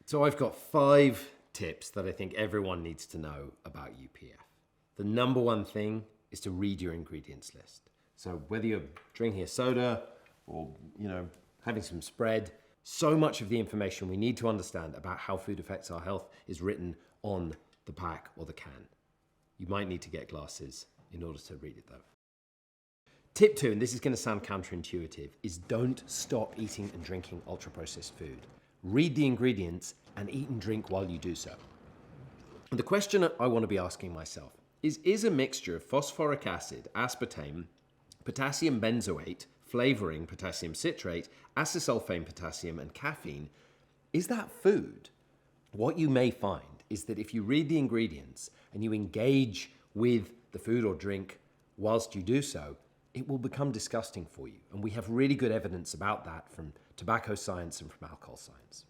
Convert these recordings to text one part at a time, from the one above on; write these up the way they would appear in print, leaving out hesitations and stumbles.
So I've got 5 tips that I think everyone needs to know about UPF. The number one thing is to read your ingredients list. So whether you're drinking a soda or, having some spread, so much of the information we need to understand about how food affects our health is written on the pack or the can. You might need to get glasses in order to read it though. Tip 2, and this is going to sound counterintuitive, is don't stop eating and drinking ultra-processed food. Read the ingredients and eat and drink while you do so. And the question I want to be asking myself is a mixture of phosphoric acid, aspartame, potassium benzoate, flavoring, potassium citrate, acesulfame potassium, and caffeine, is that food? What you may find is that if you read the ingredients and you engage with the food or drink whilst you do so, it will become disgusting for you. And we have really good evidence about that from tobacco science and from alcohol science.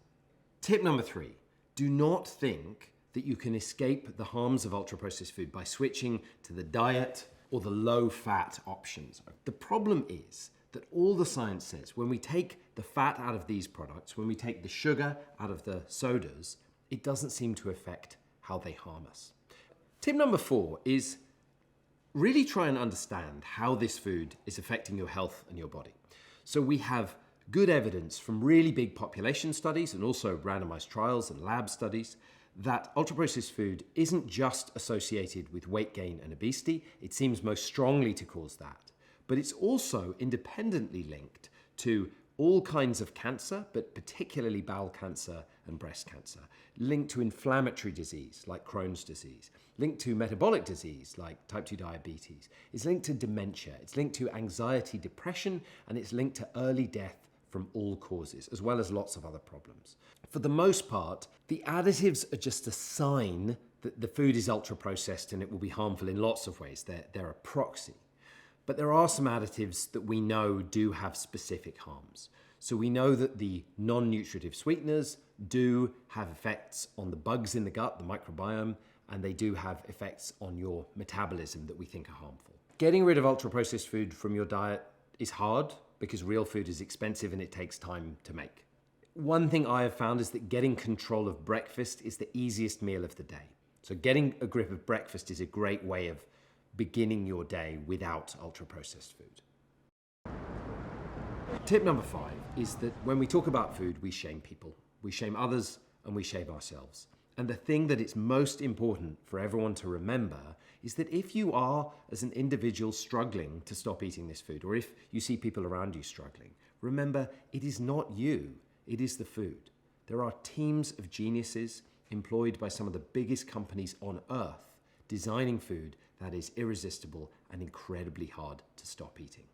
Tip number 3, do not think that you can escape the harms of ultra-processed food by switching to the diet or the low-fat options. The problem is that all the science says when we take the fat out of these products, when we take the sugar out of the sodas, it doesn't seem to affect how they harm us. Tip number 4 is really try and understand how this food is affecting your health and your body. So we have good evidence from really big population studies and also randomized trials and lab studies that ultra-processed food isn't just associated with weight gain and obesity. It seems most strongly to cause that. But it's also independently linked to all kinds of cancer, but particularly bowel cancer and breast cancer, linked to inflammatory disease like Crohn's disease, linked to metabolic disease like type 2 diabetes, it's linked to dementia, it's linked to anxiety, depression, and it's linked to early death from all causes, as well as lots of other problems. For the most part, the additives are just a sign that the food is ultra-processed and it will be harmful in lots of ways. They're a proxy. But there are some additives that we know do have specific harms. So we know that the non-nutritive sweeteners do have effects on the bugs in the gut, the microbiome, and they do have effects on your metabolism that we think are harmful. Getting rid of ultra-processed food from your diet is hard because real food is expensive and it takes time to make. One thing I have found is that getting control of breakfast is the easiest meal of the day. So getting a grip of breakfast is a great way of beginning your day without ultra-processed food. Tip number 5 is that when we talk about food, we shame people. We shame others and we shame ourselves. And the thing that it's most important for everyone to remember is that if you are, as an individual, struggling to stop eating this food, or if you see people around you struggling, remember, it is not you, it is the food. There are teams of geniuses employed by some of the biggest companies on earth designing food that is irresistible and incredibly hard to stop eating.